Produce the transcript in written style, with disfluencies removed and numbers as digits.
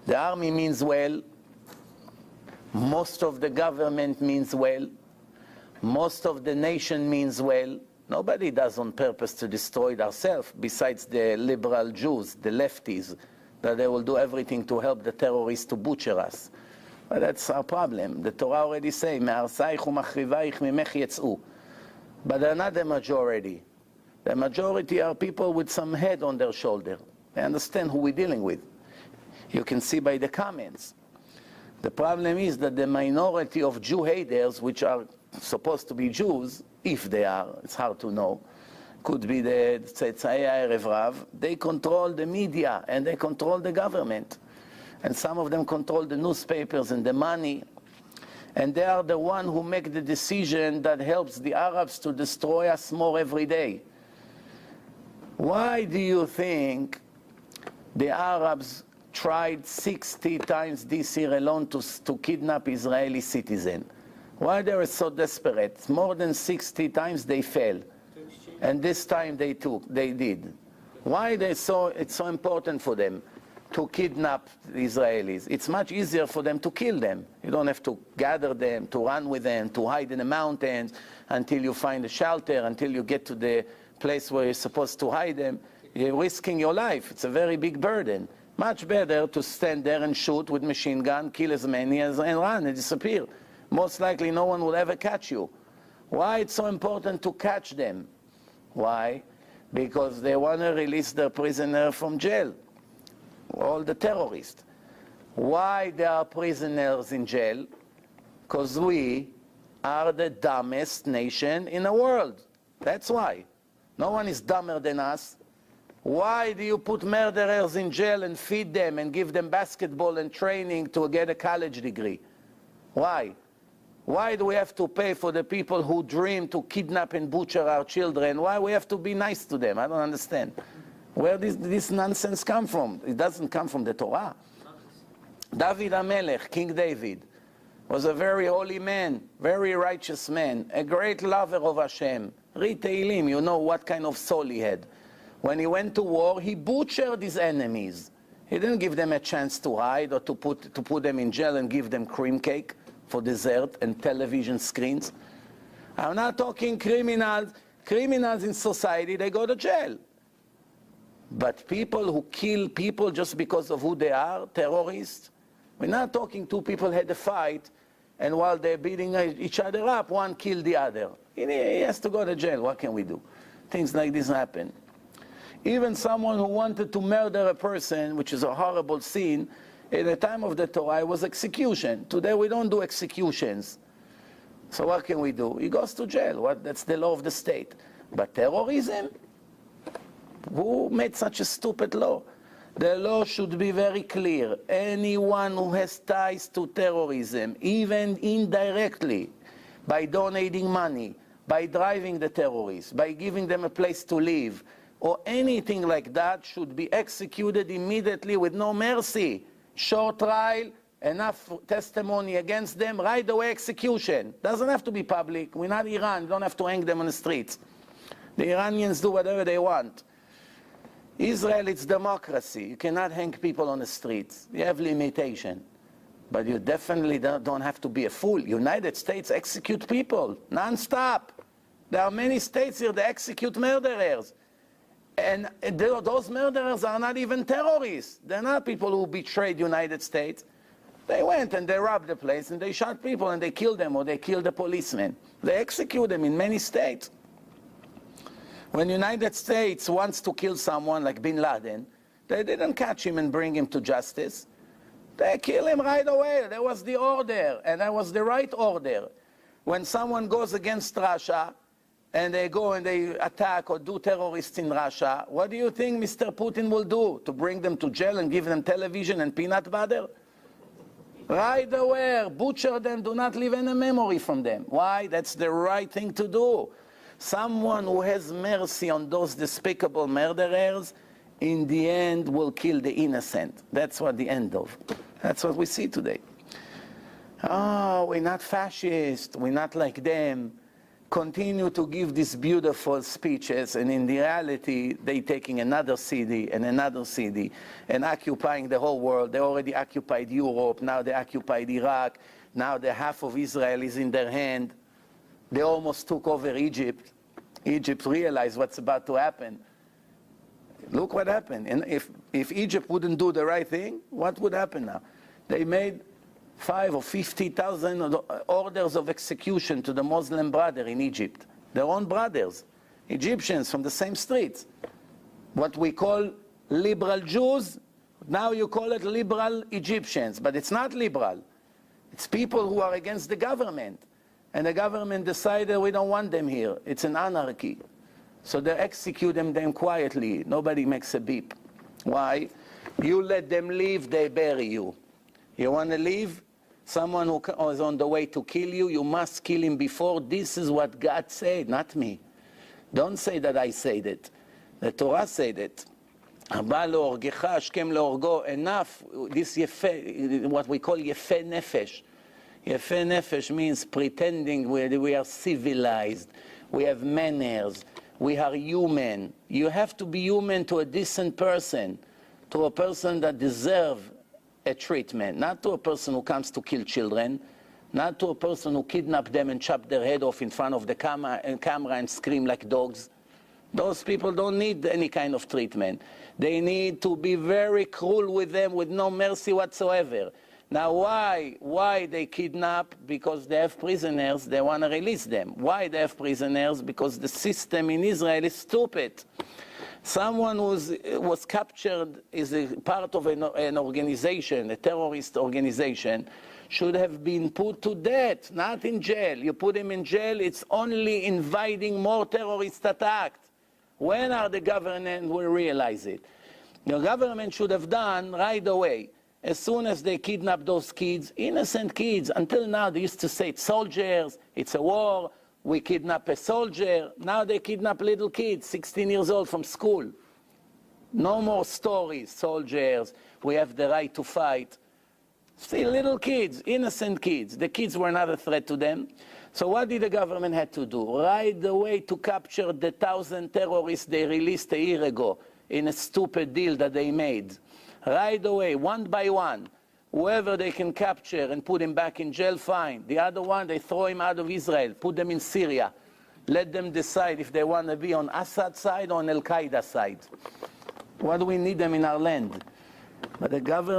The army means well. Most of the government means well. Most of the nation means well. Nobody does on purpose to destroy ourselves, besides the liberal Jews, the lefties, that they will do everything to help the terrorists to butcher us. But that's our problem. The Torah already says, "Me'arsayich u'machrivaich mimech yetz'u." But they're not the majority. The majority are people with some head on their shoulder. They understand who we're dealing with. You can see by the comments. The problem is that the minority of Jew haters, which are supposed to be Jews, if they are, it's hard to know, could be the Tzetzai Erev Rav, they control the media and they control the government. And some of them control the newspapers and the money. And they are the one who make the decision that helps the Arabs to destroy us more every day. Why do you think the Arabs tried 60 times this year alone to kidnap Israeli citizens? Why they were so desperate? More than 60 times they failed. And this time they did. Why it's so important for them to kidnap the Israelis? It's much easier for them to kill them. You don't have to gather them, to run with them, to hide in the mountains until you find a shelter, until you get to the place where you're supposed to hide them. You're risking your life. It's a very big burden. Much better to stand there and shoot with machine gun, kill as many and run and disappear. Most likely no one will ever catch you. Why it's so important to catch them? Why? Because they want to release their prisoner from jail. All the terrorists. Why they are prisoners in jail? Because we are the dumbest nation in the world. That's why. No one is dumber than us. Why do you put murderers in jail and feed them and give them basketball and training to get a college degree? Why? Why do we have to pay for the people who dream to kidnap and butcher our children? Why we have to be nice to them? I don't understand. Where does this nonsense come from? It doesn't come from the Torah. David HaMelech, King David, was a very holy man, very righteous man, a great lover of Hashem. Read Tehillim, you know what kind of soul he had. When he went to war, he butchered his enemies. He didn't give them a chance to hide or to put them in jail and give them cream cake for dessert and television screens. I'm not talking criminals. Criminals in society, they go to jail. But people who kill people just because of who they are, terrorists, we're not talking two people had a fight, and while they're beating each other up, one killed the other. He has to go to jail. What can we do? Things like this happen. Even someone who wanted to murder a person, which is a horrible sin, at the time of the Torah, it was execution. Today we don't do executions. So what can we do? He goes to jail. That's the law of the state. But terrorism? Who made such a stupid law? The law should be very clear. Anyone who has ties to terrorism, even indirectly, by donating money, by driving the terrorists, by giving them a place to live, or anything like that, should be executed immediately with no mercy. Short trial, enough testimony against them, right away execution. Doesn't have to be public. We're not Iran. You don't have to hang them on the streets. The Iranians do whatever they want. Israel, it's democracy. You cannot hang people on the streets. You have limitation. But you definitely don't have to be a fool. United States execute people non-stop. There are many states here that execute murderers. And those murderers are not even terrorists. They're not people who betrayed the United States. They went and they robbed the place and they shot people and they killed them, or they killed the policemen. They execute them in many states. When the United States wants to kill someone like Bin Laden, they didn't catch him and bring him to justice. They kill him right away. That was the order, and that was the right order. When someone goes against Russia, and they go and they attack or do terrorists in Russia, what do you think Mr. Putin will do? To bring them to jail and give them television and peanut butter? Right away, butcher them, do not leave any memory from them. Why? That's the right thing to do. Someone who has mercy on those despicable murderers, in the end will kill the innocent. That's what the end of. That's what we see today. Oh, we're not fascist, we're not like them. continue to give these beautiful speeches, and in reality, they're taking another city and another city and occupying the whole world. They already occupied Europe, now they occupied Iraq, now the half of Israel is in their hand. They almost took over Egypt. Egypt realized what's about to happen. Look what happened. And if Egypt wouldn't do the right thing, what would happen now? They made 5 or 50,000 orders of execution to the Muslim brother in Egypt. Their own brothers, Egyptians from the same streets. What we call liberal Jews, now you call it liberal Egyptians, but it's not liberal. It's people who are against the government. And the government decided we don't want them here. It's an anarchy. So they execute them quietly. Nobody makes a beep. Why? You let them leave, they bury you. You want to leave? Someone who is on the way to kill you, you must kill him before. This is what God said, not me. Don't say that I said it. The Torah said it. Enough. This yefe, what we call yefe nefesh. Yefe nefesh means pretending we are civilized. We have manners. We are human. You have to be human to a decent person, to a person that deserves a treatment, not to a person who comes to kill children, not to a person who kidnaps them and chop their head off in front of the camera and scream like dogs. Those people don't need any kind of treatment. They need to be very cruel with them with no mercy whatsoever. Now why they kidnap? Because they have prisoners, they want to release them. Why they have prisoners? Because the system in Israel is stupid. Someone who was captured is a part of an organization, a terrorist organization, should have been put to death, not in jail. You put him in jail, it's only inviting more terrorist attacks. When are the government will realize it? The government should have done right away. As soon as they kidnap those kids, innocent kids, until now they used to say it's soldiers, it's a war, we kidnap a soldier. Now they kidnap little kids, 16 years old from school. No more stories, soldiers, we have the right to fight. Still little kids, innocent kids. The kids were not a threat to them. So what did the government have to do? Right away to capture the 1,000 terrorists they released a year ago in a stupid deal that they made. Right away, one by one, whoever they can capture and put him back in jail, fine. The other one, they throw him out of Israel, put them in Syria. Let them decide if they want to be on Assad side or on Al-Qaeda side. Why do we need them in our land? But the government